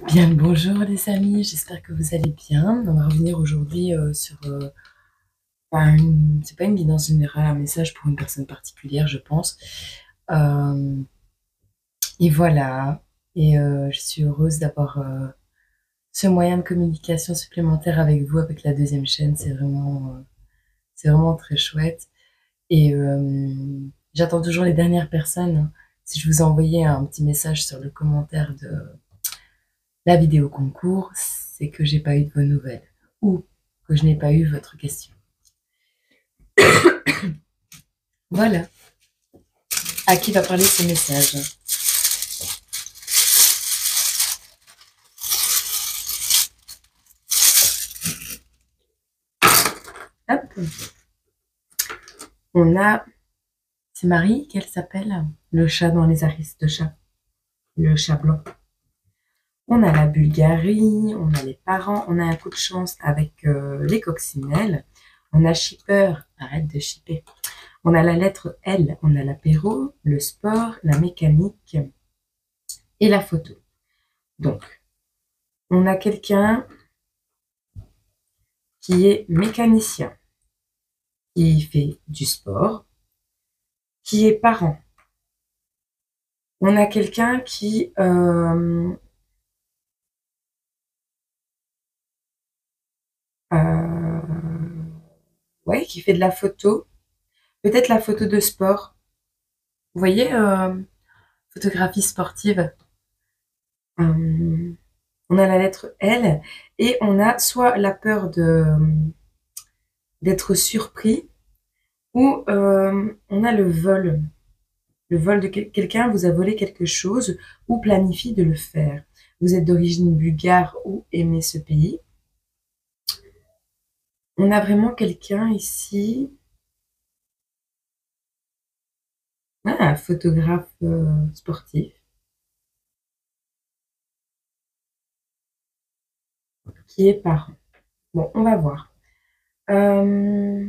Bien le bonjour les amis, j'espère que vous allez bien. On va revenir aujourd'hui sur, c'est pas une guidance générale, un message pour une personne particulière, je pense. Euh, et voilà, je suis heureuse d'avoir ce moyen de communication supplémentaire avec vous, avec la deuxième chaîne. C'est vraiment très chouette. Et j'attends toujours les dernières personnes, hein. Si je vous ai envoyé un petit message sur le commentaire de la vidéo concours, c'est que j'ai pas eu de vos nouvelles ou que je n'ai pas eu votre question. Voilà. À qui va parler ce message? Hop. On a, c'est Marie qu'elle s'appelle, le chat dans les Aristochats, le chat blanc. On a la Bulgarie, on a les parents, on a un coup de chance avec les coccinelles. On a shipper, arrête de shipper. On a la lettre L, on a l'apéro, le sport, la mécanique et la photo. Donc, on a quelqu'un qui est mécanicien, qui fait du sport, qui est parent. On a quelqu'un qui ouais, qui fait de la photo, peut-être la photo de sport. Vous voyez, photographie sportive. On a la lettre L et on a soit la peur d'être surpris ou on a le vol. Le vol de quelqu'un vous a volé quelque chose ou planifie de le faire. Vous êtes d'origine bulgare ou aimez ce pays. On a vraiment quelqu'un ici, un photographe sportif, qui est parent. Bon, on va voir. Euh,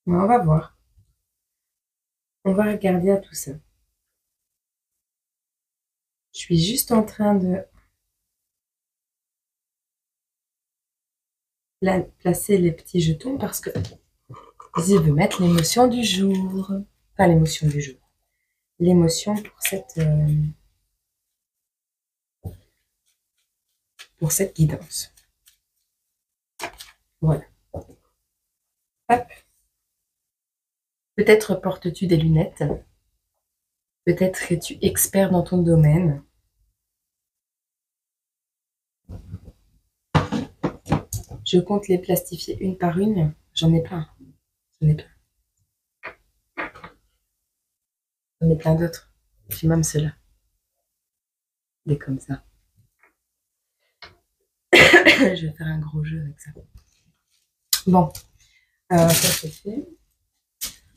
on va voir. On va regarder à tout ça. Je suis juste en train de placer les petits jetons parce que je veux mettre l'émotion du jour. Enfin, l'émotion du jour. L'émotion pour cette guidance. Voilà. Hop. Peut-être portes-tu des lunettes. Peut-être es-tu expert dans ton domaine. Je compte les plastifier une par une. J'en ai plein. J'en ai plein. J'en ai plein d'autres. Puis même ceux-là. Des comme ça. Je vais faire un gros jeu avec ça. Bon, ça c'est fait.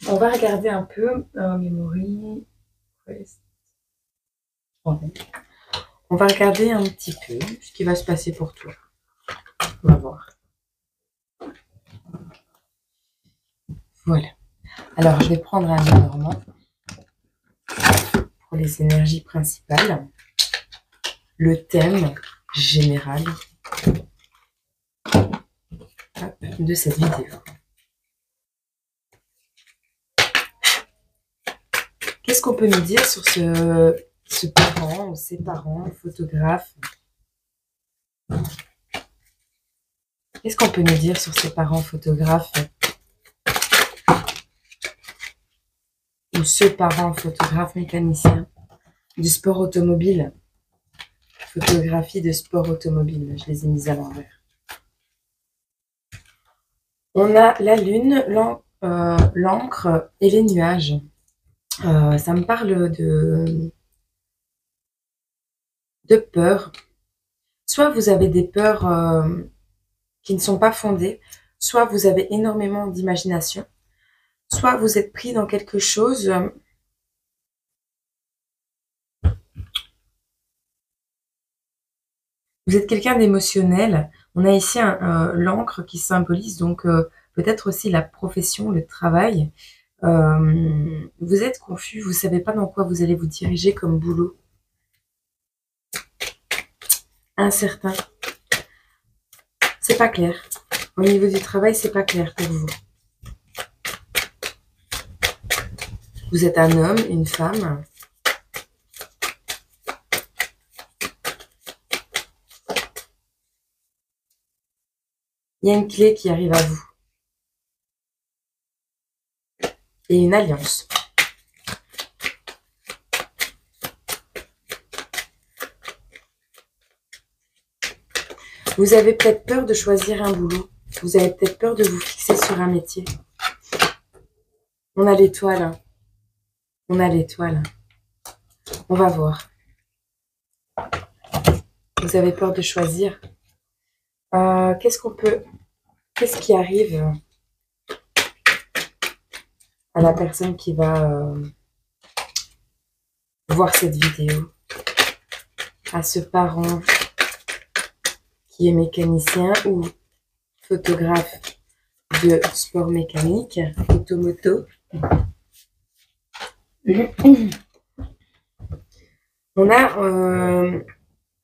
On va regarder un peu memory. On va regarder un petit peu ce qui va se passer pour toi. On va voir. Voilà. Alors, je vais prendre un normand pour les énergies principales. Le thème général de cette vidéo. Qu'est-ce qu'on peut nous dire sur ce parent ou ces parents photographes? Qu'est-ce qu'on peut nous dire sur ces parents photographes ou ce parent photographe mécanicien du sport automobile? Photographie de sport automobile, je les ai mises à l'envers. On a la lune, l'encre et les nuages. Ça me parle de peur. Soit vous avez des peurs qui ne sont pas fondées, soit vous avez énormément d'imagination, soit vous êtes pris dans quelque chose. Vous êtes quelqu'un d'émotionnel. On a ici l'encre qui symbolise donc peut-être aussi la profession, le travail. Vous êtes confus, vous ne savez pas dans quoi vous allez vous diriger comme boulot. Incertain. C'est pas clair. Au niveau du travail, c'est pas clair pour vous. Vous êtes un homme, une femme. Il y a une clé qui arrive à vous. Et une alliance. Vous avez peut-être peur de choisir un boulot. Vous avez peut-être peur de vous fixer sur un métier. On a l'étoile. On a l'étoile. On va voir. Vous avez peur de choisir. Qu'est-ce qui arrive à la personne qui va voir cette vidéo? À ce parent qui est mécanicien ou photographe de sport mécanique, automoto. On a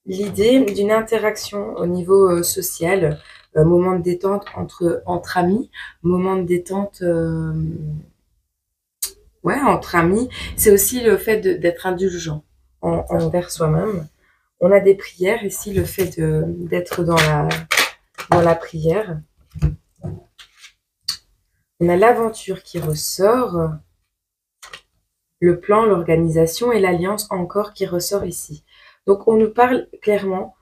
l'idée d'une interaction au niveau social, moment de détente entre amis, moment de détente entre amis. C'est aussi le fait d'être indulgent envers soi-même. On a des prières ici, le fait d'être dans la prière. On a l'aventure qui ressort, le plan, l'organisation et l'alliance encore qui ressort ici. Donc on nous parle clairement,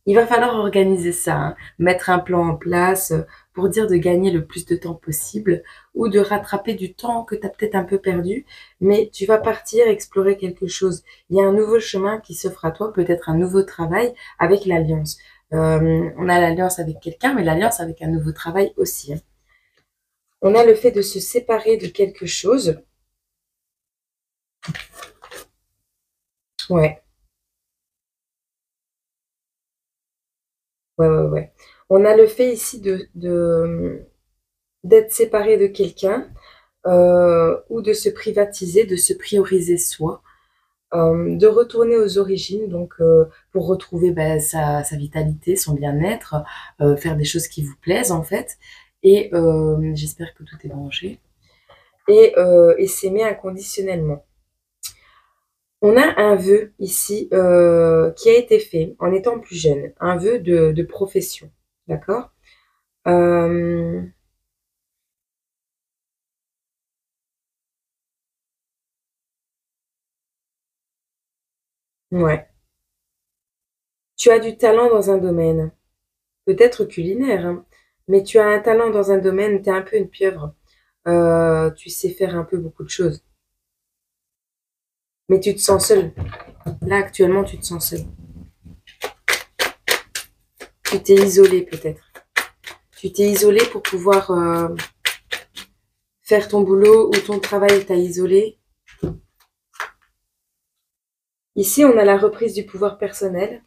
il va falloir organiser ça, hein, mettre un plan en place pour dire de gagner le plus de temps possible ou de rattraper du temps que tu as peut-être un peu perdu, mais tu vas partir explorer quelque chose. Il y a un nouveau chemin qui s'offre à toi, peut-être un nouveau travail avec l'alliance. On a l'alliance avec quelqu'un, mais l'alliance avec un nouveau travail aussi. Hein. On a le fait de se séparer de quelque chose. Ouais. Ouais. On a le fait ici d'être séparé de quelqu'un ou de se privatiser, de se prioriser soi, de retourner aux origines, donc pour retrouver sa vitalité, son bien-être, faire des choses qui vous plaisent en fait. Et j'espère que tout est branché. Et s'aimer inconditionnellement. On a un vœu ici qui a été fait en étant plus jeune, un vœu de profession, d'accord? Ouais. Tu as du talent dans un domaine, peut-être culinaire, hein, mais tu as un talent dans un domaine, tu es un peu une pieuvre. Tu sais faire un peu beaucoup de choses, mais tu te sens seule. Là, actuellement, tu te sens seule. Tu t'es isolée peut-être. Tu t'es isolée pour pouvoir faire ton boulot ou ton travail t'a isolée. Ici, on a la reprise du pouvoir personnel.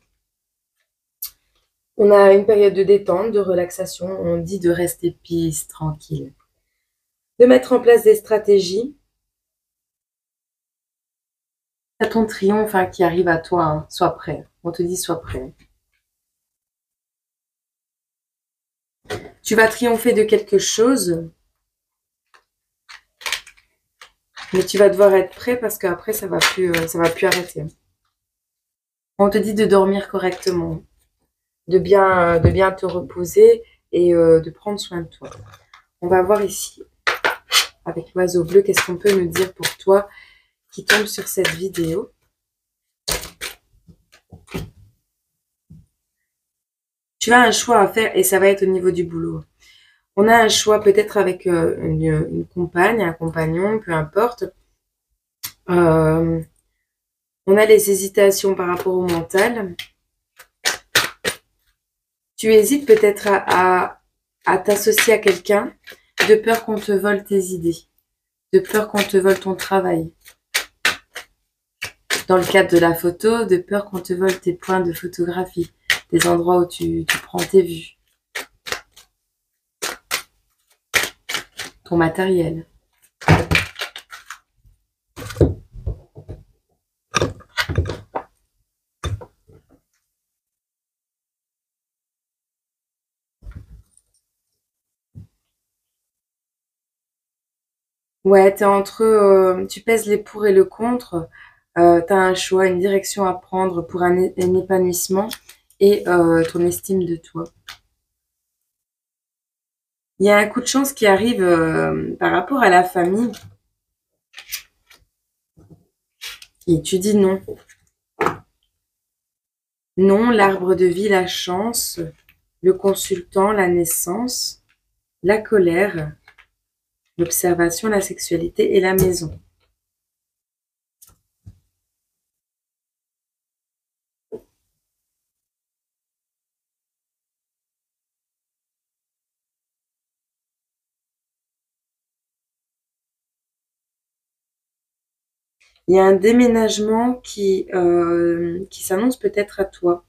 On a une période de détente, de relaxation. On dit de rester peace, tranquille. De mettre en place des stratégies. À ton triomphe hein, qui arrive à toi, hein. Sois prêt. On te dit sois prêt. Tu vas triompher de quelque chose, mais tu vas devoir être prêt parce qu'après ça va plus arrêter. On te dit de dormir correctement, de bien te reposer et de prendre soin de toi. On va voir ici avec l'oiseau bleu qu'est-ce qu'on peut nous dire pour toi qui tombe sur cette vidéo. Tu as un choix à faire et ça va être au niveau du boulot. On a un choix peut-être avec une compagne, un compagnon, peu importe. On a les hésitations par rapport au mental. Tu hésites peut-être à t'associer à quelqu'un de peur qu'on te vole tes idées, de peur qu'on te vole ton travail. Dans le cadre de la photo, de peur qu'on te vole tes points de photographie, des endroits où tu prends tes vues. ton matériel. Ouais, t'es entre, tu pèses les pour et le contre. T'as un choix, une direction à prendre pour un épanouissement et ton estime de toi. Il y a un coup de chance qui arrive par rapport à la famille et tu dis non. Non, l'arbre de vie, la chance, le consultant, la naissance, la colère, l'observation, la sexualité et la maison. Il y a un déménagement qui s'annonce peut-être à toi.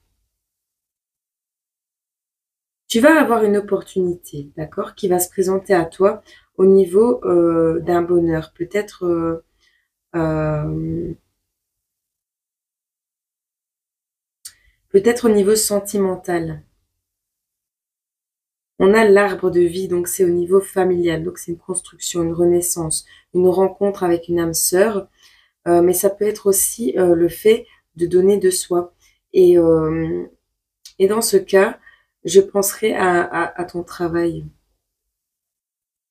Tu vas avoir une opportunité, d'accord, qui va se présenter à toi au niveau d'un bonheur, euh, peut-être au niveau sentimental. On a l'arbre de vie, donc c'est au niveau familial, donc c'est une construction, une renaissance, une rencontre avec une âme sœur, mais ça peut être aussi le fait de donner de soi. Et, euh, et dans ce cas, je penserai à ton travail.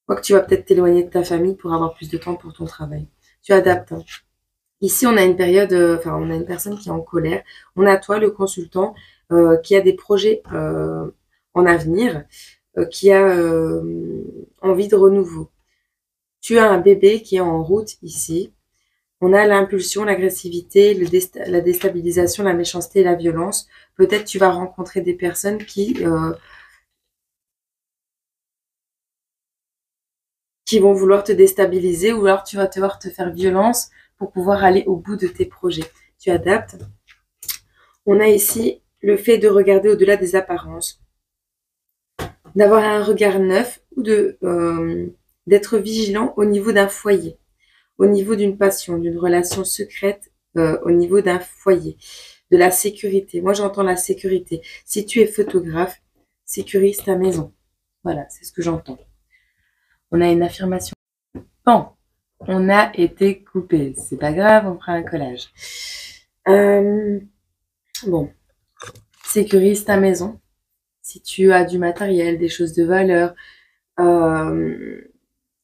Quoique tu vas peut-être t'éloigner de ta famille pour avoir plus de temps pour ton travail. Tu adaptes, hein. Ici, on a une période, enfin, on a une personne qui est en colère. On a toi, le consultant, qui a des projets en avenir, qui a envie de renouveau. Tu as un bébé qui est en route ici. On a l'impulsion, l'agressivité, la déstabilisation, la méchanceté et la violence. Peut-être tu vas rencontrer des personnes qui vont vouloir te déstabiliser ou alors tu vas devoir te faire violence pour pouvoir aller au bout de tes projets. Tu adaptes. On a ici le fait de regarder au-delà des apparences, d'avoir un regard neuf ou d'être vigilant au niveau d'un foyer, au niveau d'une passion, d'une relation secrète, au niveau d'un foyer, de la sécurité. Moi, j'entends la sécurité. Si tu es photographe, sécurise ta maison. Voilà, c'est ce que j'entends. On a une affirmation. Bon, on a été coupé. C'est pas grave, on fera un collage. Bon, sécurise ta maison. Si tu as du matériel, des choses de valeur,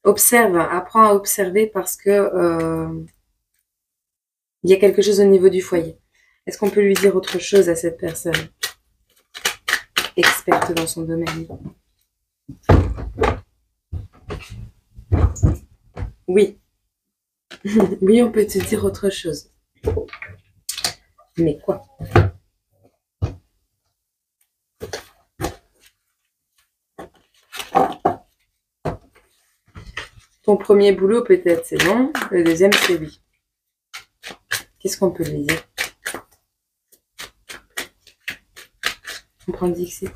observe, apprends à observer parce que il y a quelque chose au niveau du foyer. Est-ce qu'on peut lui dire autre chose à cette personne experte dans son domaine? Oui. Oui, on peut te dire autre chose. Mais quoi? Ton premier boulot, peut-être, c'est non. Le deuxième, c'est oui. Qu'est-ce qu'on peut lui dire? On prend Dixit.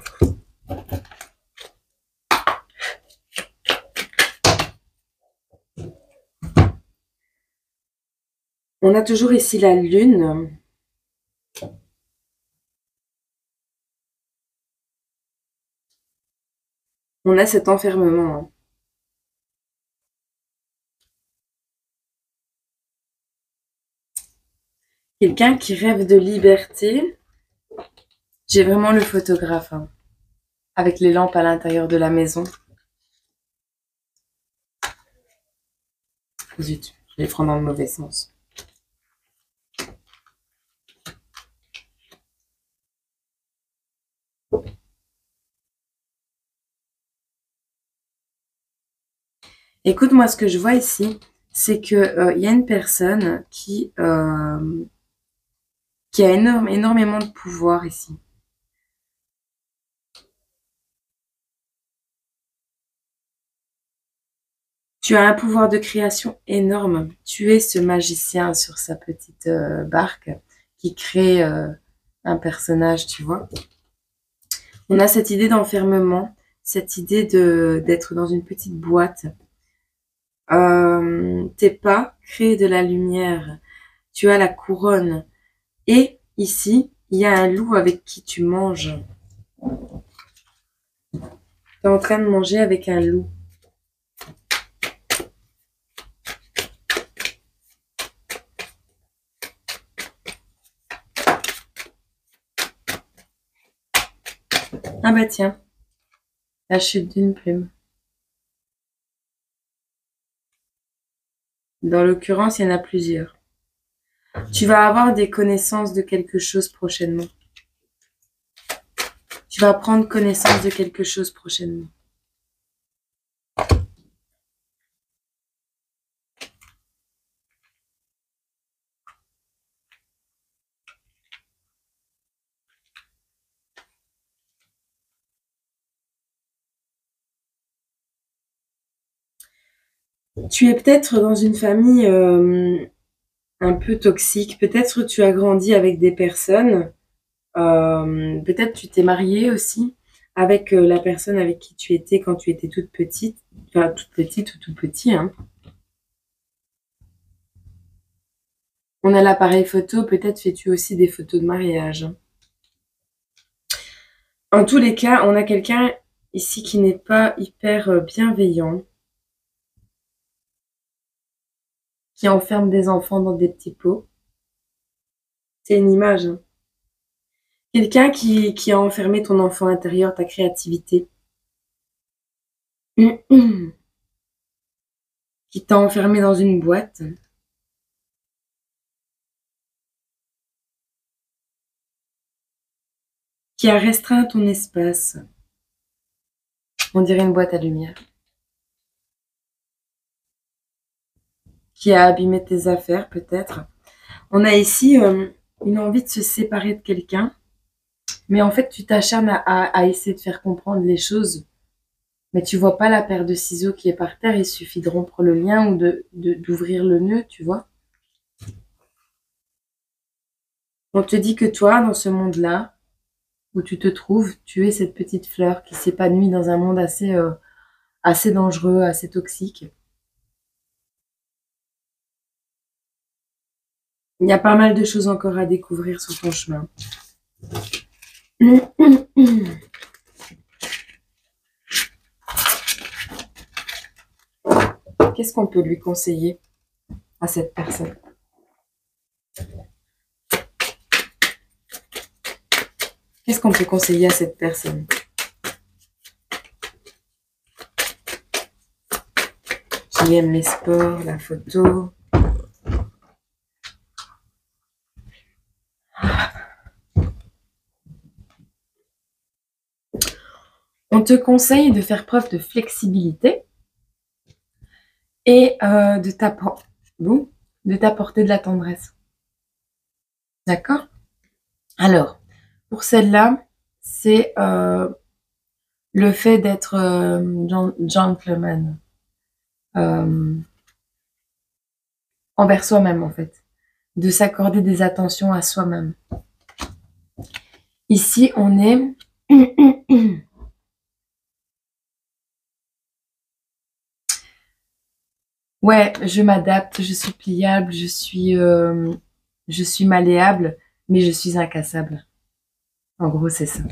On a toujours ici la lune. On a cet enfermement, hein. Quelqu'un qui rêve de liberté. J'ai vraiment le photographe, hein, avec les lampes à l'intérieur de la maison. Zut, je les prends dans le mauvais sens. Écoute, moi, ce que je vois ici, c'est que y a une personne qui a énormément de pouvoir ici. Tu as un pouvoir de création énorme. Tu es ce magicien sur sa petite barque qui crée un personnage, tu vois. On a cette idée d'enfermement, cette idée d'être dans une petite boîte Tes pas créent de la lumière. Tu as la couronne. Et ici, il y a un loup avec qui tu manges. Tu es en train de manger avec un loup. Ah bah tiens, la chute d'une plume. Dans l'occurrence, il y en a plusieurs. Tu vas avoir des connaissances de quelque chose prochainement. Tu vas prendre connaissance de quelque chose prochainement. Tu es peut-être dans une famille un peu toxique. Peut-être tu as grandi avec des personnes. Peut-être tu t'es mariée aussi avec la personne avec qui tu étais quand tu étais toute petite. Enfin, toute petite ou tout petit, hein. On a l'appareil photo. Peut-être fais-tu aussi des photos de mariage. En tous les cas, on a quelqu'un ici qui n'est pas hyper bienveillant, qui enferme des enfants dans des petits pots. C'est une image, hein. Quelqu'un qui a enfermé ton enfant intérieur, ta créativité. Qui t'a enfermé dans une boîte. Qui a restreint ton espace. On dirait une boîte à lumière. Qui a abîmé tes affaires, peut-être. On a ici une envie de se séparer de quelqu'un. Mais en fait, tu t'acharnes à essayer de faire comprendre les choses. Mais tu vois pas la paire de ciseaux qui est par terre. Il suffit de rompre le lien ou d'ouvrir le nœud, tu vois. On te dit que toi, dans ce monde-là, où tu te trouves, tu es cette petite fleur qui s'épanouit dans un monde assez dangereux, assez toxique. Il y a pas mal de choses encore à découvrir sur ton chemin. Qu'est-ce qu'on peut lui conseiller à cette personne? Qu'est-ce qu'on peut conseiller à cette personne? Qui aime les sports, la photo. On te conseille de faire preuve de flexibilité et de t'apporter de la tendresse. D'accord? Alors, pour celle-là, c'est le fait d'être gentleman envers soi-même, en fait. De s'accorder des attentions à soi-même. Ici, on est... Ouais, je m'adapte, je suis pliable, je suis malléable, mais je suis incassable. En gros, c'est ça.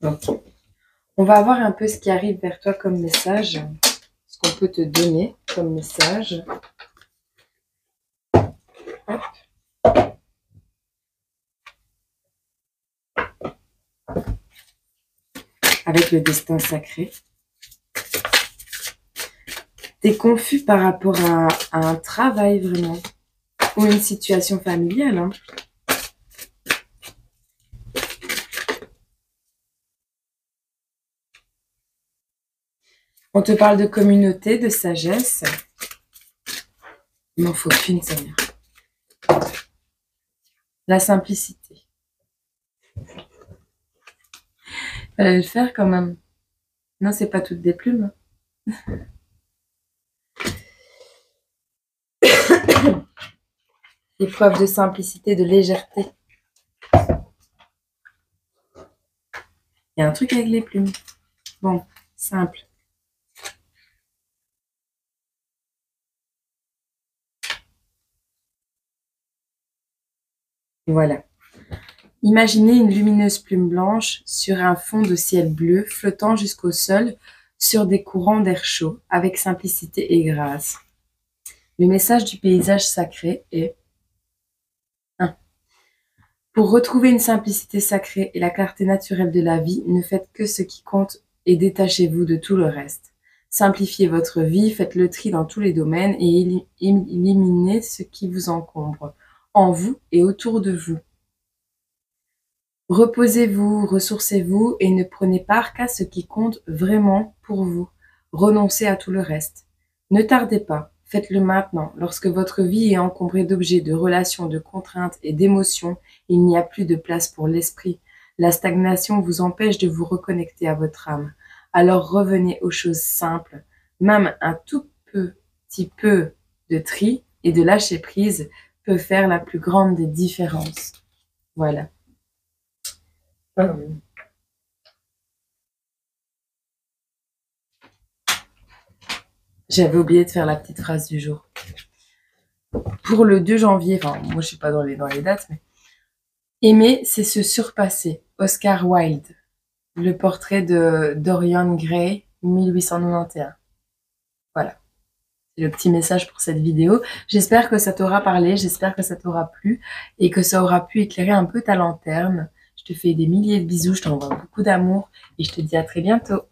Donc, on va voir un peu ce qui arrive vers toi comme message, ce qu'on peut te donner comme message. Hop. Avec le destin sacré. T'es confus par rapport à un travail vraiment, ou une situation familiale, hein. On te parle de communauté, de sagesse. Il m'en faut qu'une, Samir. La simplicité. Fallait le faire quand même. Non, c'est pas toutes des plumes. Des preuves de simplicité, de légèreté. Il y a un truc avec les plumes. Bon, simple. Voilà. Imaginez une lumineuse plume blanche sur un fond de ciel bleu, flottant jusqu'au sol sur des courants d'air chaud, avec simplicité et grâce. Le message du paysage sacré est 1. Pour retrouver une simplicité sacrée et la clarté naturelle de la vie, ne faites que ce qui compte et détachez-vous de tout le reste. Simplifiez votre vie, faites le tri dans tous les domaines et éliminez ce qui vous encombre, en vous et autour de vous. Reposez-vous, ressourcez-vous et ne prenez part qu'à ce qui compte vraiment pour vous. Renoncez à tout le reste. Ne tardez pas, faites-le maintenant. Lorsque votre vie est encombrée d'objets, de relations, de contraintes et d'émotions, il n'y a plus de place pour l'esprit. La stagnation vous empêche de vous reconnecter à votre âme. Alors revenez aux choses simples. Même un tout petit peu de tri et de lâcher prise peut faire la plus grande des différences. Voilà. J'avais oublié de faire la petite phrase du jour. Pour le 2 janvier, enfin, moi je suis pas dans les dates, mais aimer, c'est se surpasser. Oscar Wilde. Le portrait de Dorian Gray, 1891. Voilà. C'est le petit message pour cette vidéo. J'espère que ça t'aura parlé, j'espère que ça t'aura plu et que ça aura pu éclairer un peu ta lanterne. Je te fais des milliers de bisous, je t'envoie beaucoup d'amour et je te dis à très bientôt.